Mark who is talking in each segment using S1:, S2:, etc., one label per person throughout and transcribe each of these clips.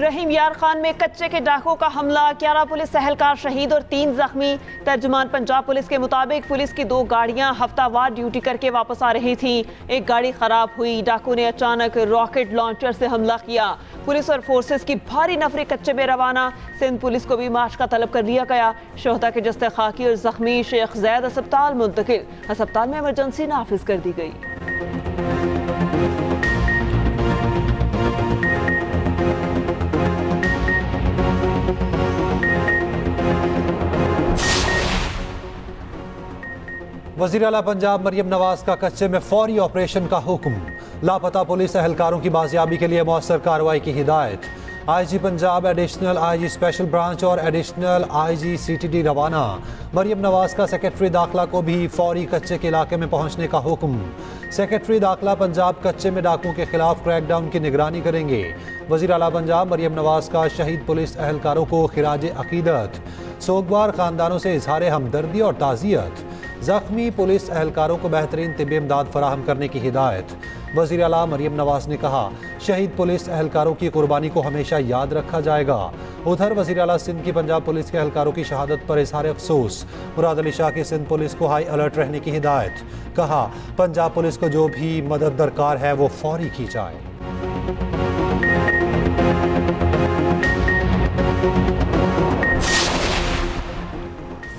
S1: रहीम यार खान में कच्चे के डाकुओं का हमला, 11 पुलिस एहलकार शहीद और 3 जख्मी। तर्जुमान पंजाब पुलिस के मुताबिक पुलिस की 2 गाड़ियां हफ्तावार ड्यूटी करके वापस आ रही थी। एक गाड़ी खराब हुई, डाकू ने अचानक रॉकेट लॉन्चर से हमला किया। पुलिस और फोर्सेस की भारी नफरी कच्चे में रवाना। सिंध पुलिस को भी मार्च का तलब कर लिया गया। शोहदा के जस्ते खाकी और जख्मी शेख जैद अस्पताल मुंतकिल। अस्पताल में इमरजेंसी नाफिज कर दी गई।
S2: वज़ीर आला पंजाब मरियम नवाज का कच्चे में फौरी ऑपरेशन का हुक्म। लापता पुलिस एहलकारों की बाजियाबी के लिए मौसर कार्रवाई की हिदायत। IG Punjab, additional IG special branch और एडिशनल IG CTD रवाना। मरियम नवाज का सेक्रेटरी दाखिला को भी फौरी कच्चे के इलाके में पहुंचने का हुक्म। सेक्रेटरी दाखिला पंजाब कच्चे में डाकुओं के खिलाफ क्रैकडाउन की निगरानी करेंगे। वज़ीर आला पंजाब मरियम नवाज का शहीद पुलिस एहलकारों को खिराज अकीदत। सोगवार खानदानों से इजहार हमदर्दी और ताज़ियत। जख्मी पुलिस एहलकारों को बेहतरीन तिब्बी इमदाद फराहम करने की हिदायत। वज़ीर आला मरियम नवाज ने कहा, शहीद पुलिस एहलकारों की कुर्बानी को हमेशा याद रखा जाएगा। उधर वज़ीर आला सिंध की पंजाब पुलिस के एहलकारों की शहादत पर इजहार अफसोस। मुराद अली शाह की सिंध पुलिस को हाई अलर्ट रहने की हिदायत। कहा, पंजाब पुलिस को जो भी मदद दरकार है वो फौरी की जाए।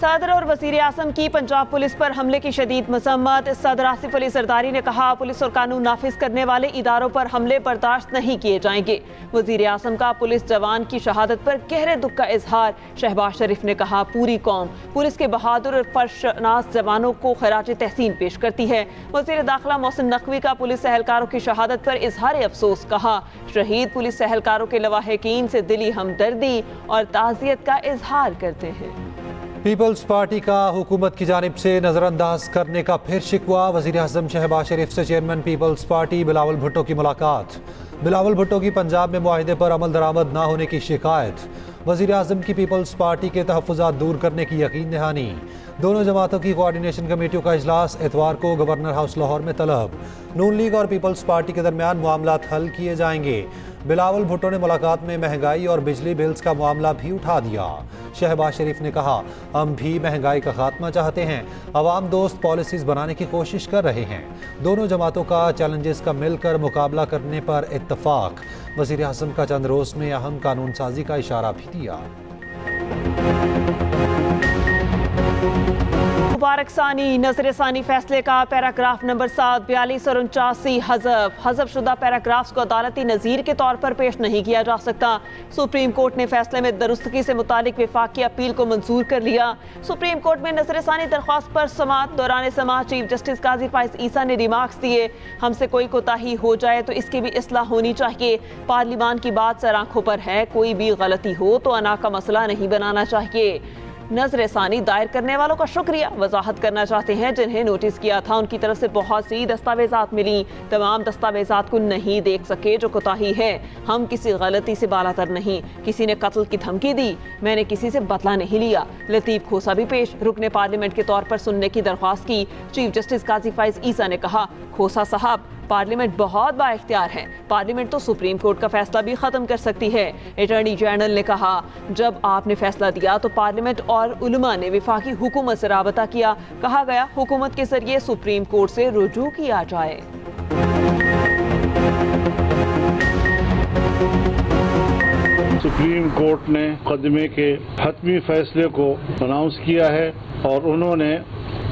S1: सदर और वज़ीर आज़म की पंजाब पुलिस पर हमले की शदीद मज़म्मत। सदर आसिफ अली जरदारी ने कहा, पुलिस और कानून नाफिज करने वाले इदारों पर हमले बर्दाश्त नहीं किए जाएंगे। वज़ीर आज़म का पुलिस जवान की शहादत पर गहरे दुख का इजहार। शहबाज शरीफ ने कहा, पूरी कौम पुलिस के बहादुर और फर्शनास जवानों को खराज तहसीन पेश करती है। वज़ीर दाखिला मोहसिन नकवी का पुलिस एहलकारों की शहादत पर इजहार अफसोस। कहा, शहीद पुलिस एहलकारों के लवाहिकीन से दिली हमदर्दी और ताज़ियत का इजहार करते हैं।
S2: पीपल्स पार्टी का हुकूमत की जानिब से नज़रअंदाज करने का फिर शिकवा। वज़ीर आज़म शहबाज शरीफ से chairman People's Party Bilawal Bhutto की मुलाकात। बिलावल भुट्टो की पंजाब में मुआहिदे पर अमल दरामद ना होने की शिकायत। वज़ीर आज़म की पीपल्स पार्टी के तहफ़्फ़ुज़ात दूर करने की यकीन दहानी। दोनों जमातों की कोऑर्डिनेशन कमेटियों का इजलास एतवार को गवर्नर हाउस लाहौर में तलब। नून लीग और पीपल्स पार्टी के दरमियान मामलात हल किए जाएंगे। बिलावल भुट्टो ने मुलाकात में महंगाई और बिजली बिल्स का मामला भी उठा दिया। शहबाज शरीफ ने कहा, हम भी महंगाई का खात्मा चाहते हैं, अवाम दोस्त पॉलिसीज़ बनाने की कोशिश कर रहे हैं। दोनों जमातों का चैलेंजेस का मिलकर मुकाबला करने पर इत्तफाक। वज़ीर आज़म का चंद रोज़ में अहम कानून साजी का इशारा भी दिया।
S1: मुबारक सानी नजर सानी फैसले का पैराग्राफ नंबर 7, 42 और 89 हज़फ शुदा पैराग्राफ्स को अदालती नज़ीर के तौर पर पेश नहीं किया जा सकता। सुप्रीम कोर्ट ने फैसले में दुरुस्तगी से मुतालिक विफाकी अपील को मंजूर कर लिया। सुप्रीम कोर्ट में नजर सानी दरख्वास्त पर समाअत दौरान समाअत चीफ जस्टिस काजी फाइज ईसा ने रिमार्क्स दिए, हमसे कोई कोताही हो जाए तो इसकी भी इस्लाह होनी चाहिए। पार्लिमान की बात सर आंखों पर है, कोई भी गलती हो तो अना का मसला नहीं बनाना चाहिए। नजर सानी दायर करने वालों का शुक्रिया। वजाहत करना चाहते हैं, जिन्हें नोटिस किया था उनकी तरफ से बहुत सी दस्तावेजात मिली, तमाम दस्तावेजात को नहीं देख सके जो कोताही है। हम किसी गलती से बालातर नहीं, किसी ने कत्ल की धमकी दी, मैंने किसी से बदला नहीं लिया। लतीफ खोसा भी पेश, रुकने पार्लियामेंट के तौर पर सुनने की दरख्वास्त की। चीफ जस्टिस काजी फाइज ईसा ने कहा, खोसा साहब पार्लियामेंट बहुत बाइख्तियार है, पार्लियामेंट तो सुप्रीम कोर्ट का फैसला भी खत्म कर सकती है। अटॉर्नी जनरल ने कहा, जब आपने फैसला दिया तो पार्लियामेंट और उलमा ने विफाकी हुकूमत से राबता किया। कहा गया हुकूमत के जरिए सुप्रीम कोर्ट से रुजू किया जाए।
S3: सुप्रीम कोर्ट ने मुकदमे के हतमी फैसले को अनाउंस किया है और उन्होंने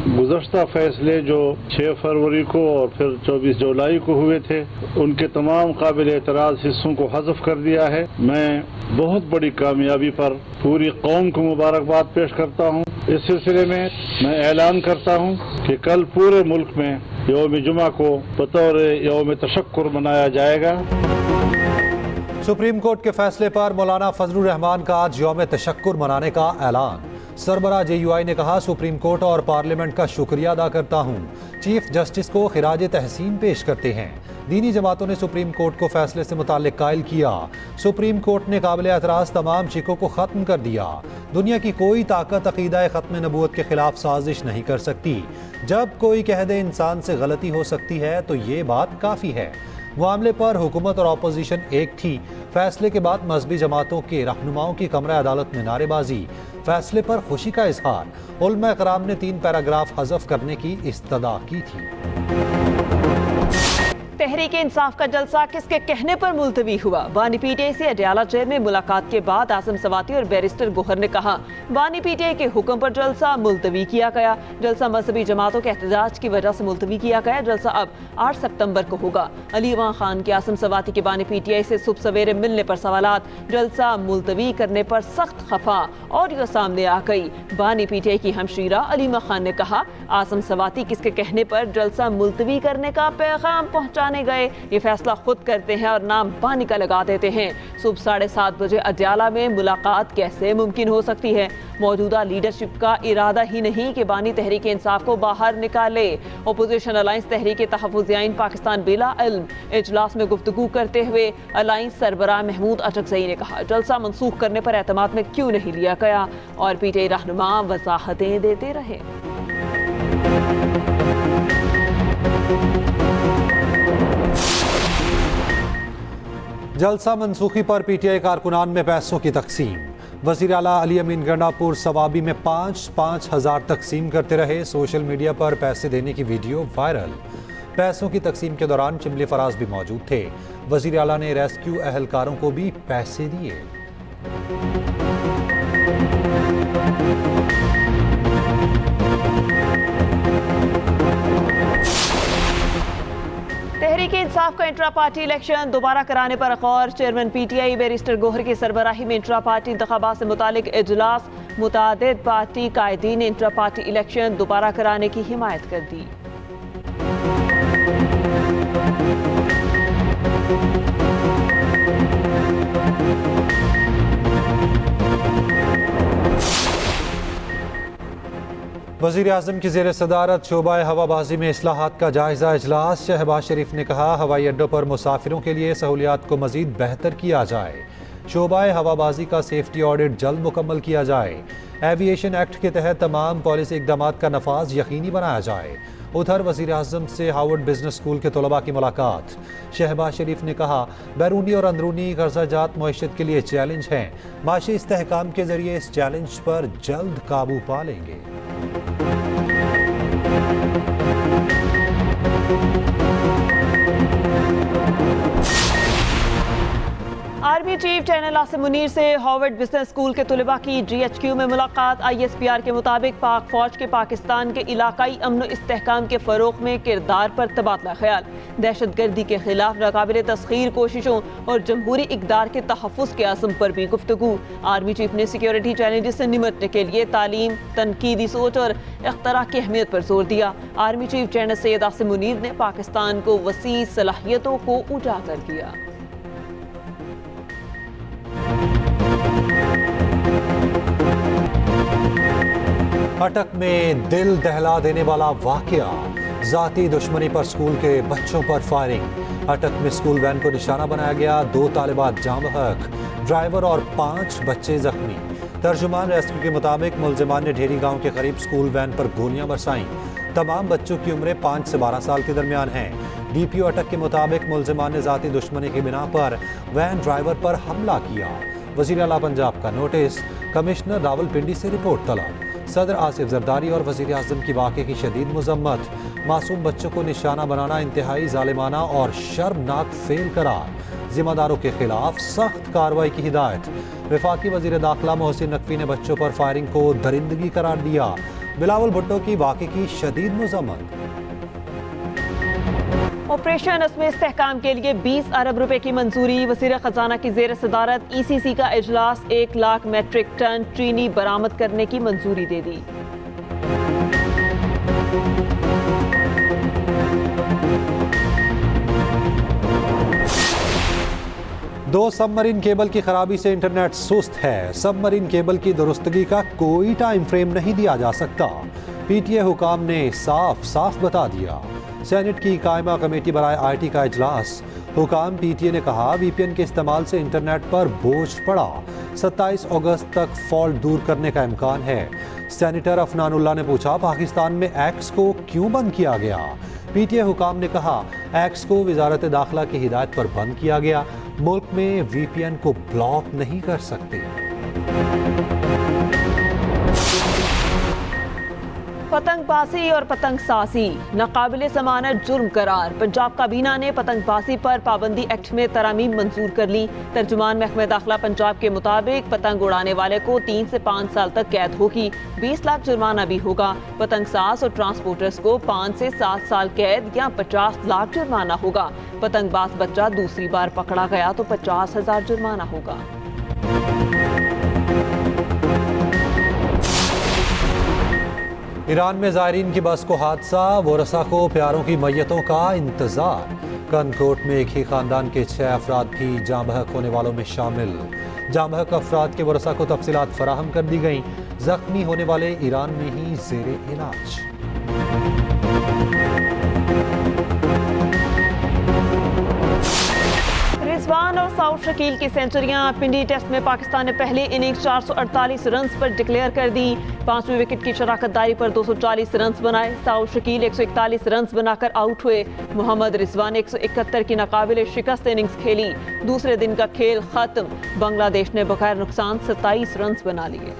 S3: गुज़श्ता फैसले जो 6 फरवरी को और फिर 24 जुलाई को हुए थे उनके तमाम काबिल एतराज़ हिस्सों को हज़फ कर दिया है। मैं बहुत बड़ी कामयाबी पर पूरी कौम को मुबारकबाद पेश करता हूँ। इस सिलसिले में मैं ऐलान करता हूँ कि कल पूरे मुल्क में यौम जुमा को बतौर यौम तशक्कुर मनाया जाएगा।
S2: सुप्रीम कोर्ट के फैसले पर मौलाना फजलुर रहमान का आज यौम तशक्कुर मनाने का ऐलान। सरबरा JUI ने कहा, सुप्रीम कोर्ट और पार्लियामेंट का शुक्रिया अदा करता हूँ। चीफ जस्टिस को खिराज तहसीन पेश करते हैं। दीनी जमातों ने सुप्रीम कोर्ट को फैसले से मुताल्लिक कायल किया। सुप्रीम कोर्ट ने काबिल एतराज़ तमाम शिकों को ख़त्म कर दिया। दुनिया की कोई ताकत अक़ीदा ख़त्म नबूवत के खिलाफ साजिश नहीं कर सकती। जब कोई कह दे इंसान से गलती हो सकती है तो ये बात काफ़ी है। मामले पर हुकूमत और अपोजिशन एक थी, फैसले के बाद मजहबी जमातों के रहनुमाओं की कमरा अदालत में नारेबाजी, फैसले पर खुशी का इजहार। उलमा कराम ने 3 पैराग्राफ हज़फ करने की इस्तदा की थी।
S1: तहरीक इंसाफ का जलसा किसके कहने पर मुलतवी हुआ? बानी पीटीआई से अडयाला जेल में मुलाकात के बाद आजम सवाती और बैरिस्टर गोहर ने कहा, बानी पीटीआई के हुक्म पर जलसा मुलतवी किया गया। जलसा मजहबी जमातों के एहतजाज की वजह से मुलतवी किया गया। जलसा अब 8 सितंबर को होगा। अली इमाम खान के आजम सवाती के बानी पीटीआई से सुबह सवेरे मिलने पर सवालात, जलसा मुलतवी करने पर सख्त खफा और यह सामने आ गई। बानी पीटीआई की हमशीरा अली इमाम खान ने कहा, आजम सवाती किसके कहने पर जलसा मुलतवी करने का पैगाम पहुंचाने गए, ये फैसला खुद करते हैं और नाम बानी का लगा देते हैं। सुबह 7:30 बजे अडयाला में मुलाकात कैसे मुमकिन हो सकती है? मौजूदा लीडरशिप का इरादा ही नहीं कि बानी तहरीक इंसाफ को बाहर निकाले। अपोजिशन अलायंस तहरीक तहफ़्फ़ुज़ पाकिस्तान बिला इल्म इजलास में गुफ्तगू करते हुए अलायंस सरबराह महमूद अचकज़ई ने कहा, जलसा मनसूख करने पर एतमाद में क्यों नहीं लिया गया और पीटीआई रहनुमा वजाहतें देते रहे।
S2: जलसा मनसूखी पर पीटीआई कारकुनान में पैसों की तकसीम। वज़ीर आला अली अमीन गंडापुर सवाबी में 5-5 हज़ार तकसीम करते रहे। सोशल मीडिया पर पैसे देने की वीडियो वायरल। पैसों की तकसीम के दौरान चिमले फराज भी मौजूद थे। वज़ीर आला ने रेस्क्यू एहलकारों को भी पैसे दिए।
S1: तहरीक इंसाफ का इंट्रा पार्टी इलेक्शन दोबारा कराने पर गौर। चेयरमैन पीटीआई बैरिस्टर गोहर की सरबराही में इंट्रा पार्टी इंतखाबात से मुतालिक इजलास। मुतादिद पार्टी कायदीन ने इंट्रा पार्टी इलेक्शन दोबारा कराने की हिमायत कर दी।
S2: वज़ीर आज़म की ज़ेर सदारत शोबाए हवाबाजी में इस्लाहात का जायज़ा इजलास। शहबाज शरीफ ने कहा, हवाई अड्डों पर मुसाफिरों के लिए सहूलियात को मज़ीद बेहतर किया जाए। शोबाए हवाबाजी का सेफ्टी ऑडिट जल्द मुकम्मल किया जाए। एविएशन एक्ट के तहत तमाम पॉलिसी इक़दामात का नफाज यकीनी बनाया जाए। उधर वज़ीर आज़म से हार्वर्ड बिजनेस स्कूल के तलबा की मुलाकात। शहबाज शरीफ ने कहा, बैरूनी और अंदरूनी कर्जाजात मईशत के लिए चैलेंज हैं। माशी इस्तेहकाम के जरिए इस चैलेंज पर जल्द काबू पा लेंगे।
S1: Army chief general Asim Munir से हार्वर्ड बिजनेस स्कूल के तलबा की GHQ में मुलाकात। ISPR के मुताबिक पाक फौज के पाकिस्तान के इलाकाई अमन इस्तेहकाम के फ़रोग़ में किरदार पर तबादला ख्याल। दहशत गर्दी के खिलाफ नाकाबिल तस्खीर कोशिशों और जमहूरी इक़दार के तहफ़्फ़ुज़ के अज़्म पर भी गुफ्तगू। आर्मी चीफ ने सिक्योरिटी चैलेंजेस से निपटने के लिए तालीम, तनकीदी सोच और इख्तरा की अहमियत पर जोर दिया। Army chief general Syed Asim Munir ने पाकिस्तान को वसी सलाहियतों को उजागर किया।
S2: अटक में दिल दहला देने वाला वाकया। जाती दुश्मनी पर स्कूल के बच्चों पर फायरिंग। अटक में स्कूल वैन को निशाना बनाया गया। 2 तालिबात जाँ बहक, ड्राइवर और 5 बच्चे जख्मी। तर्जुमान रेस्क्यू के मुताबिक मुलजिमान ने ढेरी गांव के करीब स्कूल वैन पर गोलियां बरसाईं। तमाम बच्चों की उम्रें 5 से 12 साल के दरमियान हैं। DPO अटक के मुताबिक मुलजिमान ने जाती दुश्मनी की बिना पर वैन ड्राइवर पर हमला किया। वज़ीर आला पंजाब का नोटिस। कमिश्नर रावलपिंडी से रिपोर्ट तलब। सदर आसिफ जरदारी और वज़ीर आज़म की वाक़े की शदीद मज़म्मत। मासूम बच्चों को निशाना बनाना इंतहाई ज़ालिमाना और शर्मनाक फेल करार। जिम्मेदारों के खिलाफ सख्त कार्रवाई की हिदायत। वफाकी वज़ीर दाखिला मोहसिन नकवी ने बच्चों पर फायरिंग को दरिंदगी करार दिया। बिलावल भुट्टो की वाक़े की शदीद मज़म्मत।
S1: ऑपरेशन इसमें इस्तेहकाम के लिए 20 अरब रुपए की मंजूरी। वज़ीर ख़जाना की ज़ेर सदारत ECC का इजलास। 1 लाख मेट्रिक टन चीनी बरामद करने की मंजूरी दे दी।
S2: दो सबमरीन केबल की खराबी से इंटरनेट सुस्त है। सबमरीन केबल की दुरुस्तगी का कोई टाइम फ्रेम नहीं दिया जा सकता। PTA हुकाम ने साफ साफ बता दिया। सेनेट की कायमा कमेटी बराए IT का इजलास। हुकाम PTA ने कहा, VPN के इस्तेमाल से इंटरनेट पर बोझ पड़ा। 27 अगस्त तक फॉल्ट दूर करने का इम्कान है। सेनेटर अफनानुल्लाह ने पूछा, पाकिस्तान में एक्स को क्यों बंद किया गया? PTA हुकाम ने कहा, एक्स को वजारत दाखिला की हिदायत पर बंद किया गया। मुल्क में VPN को ब्लॉक नहीं कर सकते।
S1: पतंगबाजी और पतंगसाजी नाकाबिले जमानत जुर्म करार। पंजाब काबीना ने पतंगबाजी पर पाबंदी एक्ट में तरमीम मंजूर कर ली। तर्जुमान महकमे दाखिला पंजाब के मुताबिक पतंग उड़ाने वाले को 3 से 5 साल तक कैद होगी, 20 लाख जुर्माना भी होगा। पतंगसाज और ट्रांसपोर्टर्स को 5 से 7 साल कैद या 50 लाख जुर्माना होगा। पतंगबाज बच्चा दूसरी बार पकड़ा गया तो 50,000 जुर्माना होगा।
S2: ईरान में ज़ायरीन की बस को हादसा, वरसा को प्यारों की मैयतों का इंतजार। कनकोट में एक ही खानदान के 6 अफराद भी जाँ बहक होने वालों में शामिल। जाँ बहक अफराद के वरसा को तफसीलात फराहम कर दी गई। जख्मी होने वाले ईरान में ही ज़ेरे इलाज।
S1: रिजवान और साउथ शकील की सेंचुरियां। पिंडी टेस्ट में पाकिस्तान ने पहली इनिंग्स 448 रन पर डिक्लेयर कर दी। 5वें विकेट की शराकतदारी पर 240 रन बनाए। साउथ शकील 141 रन बनाकर आउट हुए। मोहम्मद रिजवान 171 की नाकाबिले शिकस्त इनिंग्स खेली। दूसरे दिन का खेल खत्म। बांग्लादेश ने बगैर नुकसान 27 रन बना लिए।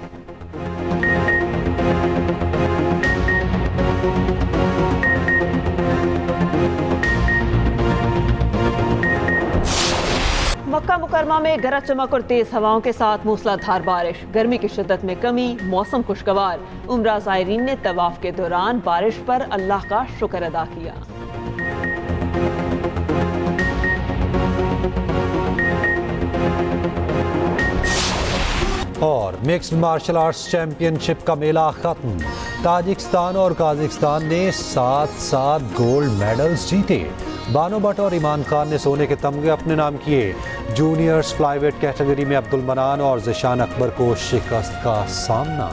S1: मक्का मुकरमा में गरज चमक और तेज हवाओं के साथ मूसलाधार बारिश। गर्मी की शिद्दत में कमी, मौसम खुशगवार। उम्रा ज़ायरीन ने तवाफ के दौरान बारिश पर अल्लाह का शुक्र अदा किया।
S2: और मिक्स्ड मार्शल आर्ट्स चैंपियनशिप का मेला खत्म। ताजिकिस्तान और काजाकिस्तान ने 7-7 गोल्ड मेडल्स जीते। बानो भट्ट और ईमान खान ने सोने के तमगे अपने नाम किए। जूनियर्स फ्लाईवेट कैटेगरी में अब्दुल मनान और ज़िशान अकबर को शिकस्त का सामना।